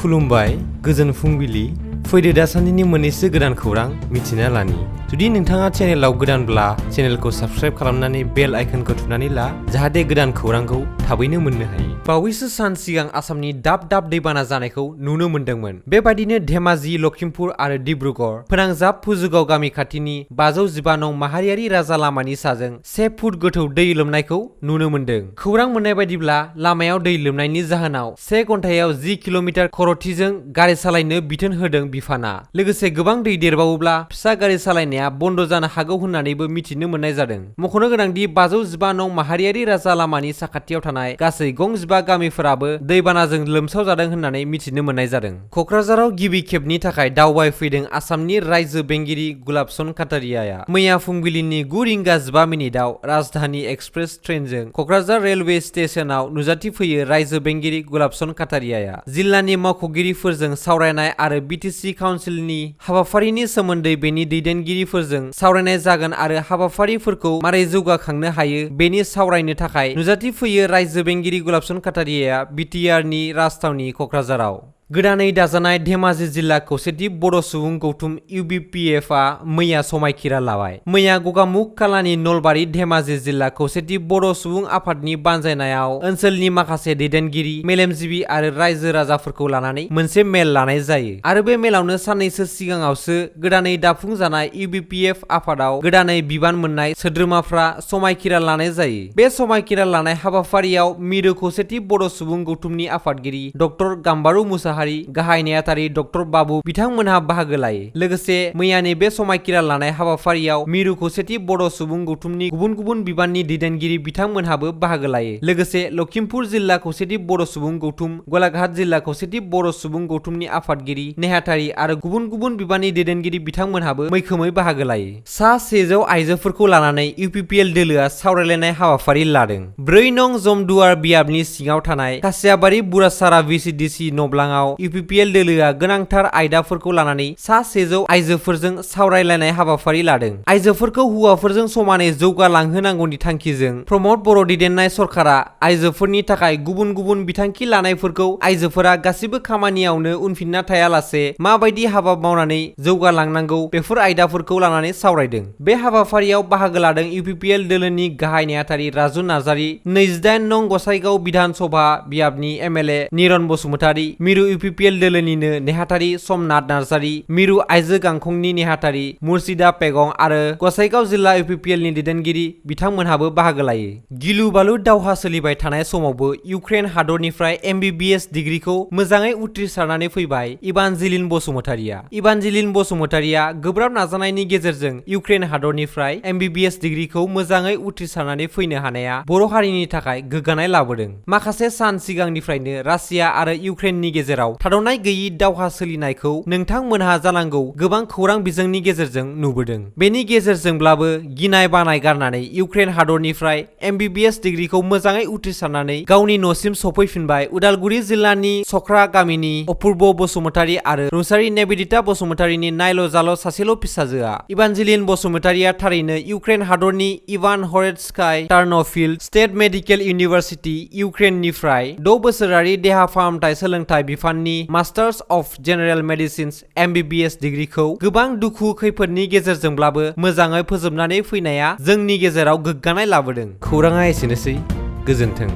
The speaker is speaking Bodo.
खुलुमबाय गोजोन फुंबिलि फैदो दासान्दिनि मोननैसो गोदान खौरां मिथिना लानि जुदि नोंथाङा चेनेलाव गोदानब्ला चेनेलखौ साबस्क्राइब खालामनानै बेल आइकनखौ थुनानै ला जाहाथे गोदान खौरांखौ थाबैनो मोननो हायो। बावैसो सान सिगां आसामनि दाब दाब दैबाना जानायखौ नुनो मोन्दोंमोन। बेबायदिनो धेमाजि, लखिमपुर आरो डिब्रुगड़ फोनांजाब फुजुगाव गामि खाथिनि 515 नं माहारियारि राजा लामानि साजों 1 फुट गोथौ दै लोमनायखौ नुनो मोन्दों। खौरां मोननाय बायदिब्ला लामायाव दै लोमनायनि जाहोनाव 1 घन्टायाव 10 किल'मिटार खर'थिजों गारि सालायनो बिथोन होदों बिफाना। लोगोसे गोबां दै देरबावोब्ला फिसा गारि सालायनाया बन्द जानो हागौ होननानैबो मिथिनो मोननाय जादों। मख'नो गोनांदि 515 नं माहारियारि राजा लामानि साखाथियाव थानाय गासै गं 15 गामिफोराबो दैबानाजों लोमसावजादों होननानै मिथिनो मोननाय जादों। क'क्राझाराव गिबि खेबनि थाखाय दावबायफैदों आसामनि रायजो बेंगिरि गुलाबचन काटारियाया। मैया फुंबिलिनि 9 रिंगा 15 मिनिटआव राजधानी एक्सप्रेस ट्रेनजों क'क्राझार रेलवे स्टेशनाव नुजाथिफैयो रायजो बेंगिरि गुलाबचन काटारियाया। जिल्लानि मावख'गिरिफोरजों सावरायनाय आरो बिटिसि काउन्सिलनि हाबाफारिनि सोमोन्दै बेनि दैदेनगिरिफोरजों सावरायनाय जागोन आरो हाबाफारिफोरखौ मारै जौगाखांनो हायो बेनि सावरायनो थाखाय नुजाथिफैयो रायजो बेंगिरि गुलाबचन काटारियाया बिटिआरनि राजथावनि क'क्राझाराव। गोदानै दाजानाय धेमाजि जिल्ला खौसेथि बर' सुबुं गौथुम इउबिपिएफआ मैया समायखिरा लाबाय। मैया गगामुख कालानि नलबारि धेमाजि जिल्ला खौसेथि बर' सुबुं आफादनि बानजायनायाव ओनसोलनि माखासे दैदेनगिरि, मेलेमजिबि आरो रायजो राजाफोरखौ लानानै मोनसे मेल लानाय जायो आरो बे मेलावनो साननैसो सिगाङावसो गोदानै दाफुंजानाय इउबिपिएफ आफादाव गोदानै बिबान मोननाय सोद्रोमाफ्रा समायखिरा लानाय जायो। बे समायखिरा लानाय हाबाफारियाव मिरु खौसेथि बर' सुबुं गौथुमनि आफादगिरि डक्टर गाम्बारु मुसाहारि, गाहाय नेहाथारि डक्टर बाबु बिथांमोनहा बाहागो लायो। लोगोसे मैयानि बे समायखिरा लानाय हाबाफारियाव मिरु खौसेथि बर' सुबुं गौथुमनि गुबुन गुबुन बिबाननि दैदेनगिरि बिथांमोनहाबो बाहागो लायो। लोगोसे लखिमपुर जिल्ला खौसेथि बर' सुबुं गौथुम, गलाघाट जिल्ला खौसेथि बर' सुबुं गौथुमनि आफादगिरि, नेहाथारि आरो गुबुन गुबुन बिबाननि दैदेनगिरि बिथांमोनहाबो मैखोमै बाहागो लायो। सा 100 आइजोफोरखौ लानानै इउपिपिएल दोलोआ सावरायलायनाय हाबाफारि लादों। 4 नं जमदुवार बियाबनि सिङाव थानाय कासियाबारि बुरासारा भिसिडिसि नब्लाङाव इउपिपिएल दोलोआ गोनांथार आयदाफोरखौ लानानै सा 100 आइजोफोरजों सावरायलायनाय हाबाफारि लादों। आइजोफोरखौ हौवाफोरजों समानै जौगालांहोनांगौनि थांखिजों प्रमद बर' दैदेननाय सरकारा आइजोफोरनि थाखाय गुबुन गुबुन बिथांखि लानायफोरखौ आइजोफोरा गासिबो खामानियावनो उनफिनना थायालासे माबायदि हाबा मावनानै जौगालांनांगौ बेफोर आयदाफोरखौ लानानै सावरायदों। बे हाबाफारियाव बाहागो लादों इउपिपिएल दोलोनि गाहाय नेहाथारि राजु नार्जारि, 28 नं गसाइगाव बिधान सभा बियाबनि एमएलए निरन बसुमतारि, मिरु इउपिपिएल दोलोनिनो नेहाथारि समनाथ नार्जारि, मिरु आइजो गांखंनि नेहाथारि मुर्शिदा पेगं आरो गसाइगाव जिल्ला इउपिपिएलनि दैदेनगिरि बिथांमोनहाबो बाहागो लायो। गिलु बालु दावहा सोलिबाय थानाय समावबो इउक्रेन हादरनिफ्राय एमबिबिएस डिग्रीखौ मोजाङै उथ्रिसारनानै फैबाय इभान्जेलिन बसुमतारिया। इभान्जेलिन बसुमतारिया गोब्राब नाजानायनि गेजेरजों इउक्रेन हादरनिफ्राय एमबिबिएस डिग्रीखौ मोजाङै उथ्रिसारनानै फैनो हानाया बर' हारिनि थाखाय गोग्गानाय लाबोदों। माखासे सान सिगांनिफ्रायनो रासिया आरो इउक्रेननि गेजेराव थाद'नाय गैयै दावहा सोलिनायखौ नोंथांमोनहा जानांगौ गोबां खौरां बिजोंनि गेजेरजों नुबोदों। बेनि गेजेरजोंब्लाबो गिनाय बानाय गारनानै इउक्रेन हादरनिफ्राय एमबिबिएस डिग्रीखौ मोजाङै उथ्रिसारनानै गावनि न'सिम सफैफिनबाय उदालगुरि जिल्लानि सख्रा गामिनि अपुर्ब बसुमतारि आरो रुंसारि नेबिदिता बसुमतारिनि नायल' जाल' सासेल' फिसाजोआ। इभान्जेलिन बसुमतारिया थारैनो इउक्रेन हादरनि इभान हरेट्सकाय टार्नफिल्ड स्टेट मेडिकेल इउनिभारसिटि इउक्रेननिफ्राय 6 बोसोरारि देहा फाहामथाय सोलोंथाइ बिफाननि masters of general medicines MBBS डिग्रीखौ गोबां दुखु खैफोदनि गेजेरजोंब्लाबो मोजाङै फोजोबनानै फैनाया जोंनि गेजेराव गोग्गानाय लाबोदों। खौराङा एसेनोसै, गोजोन्थों।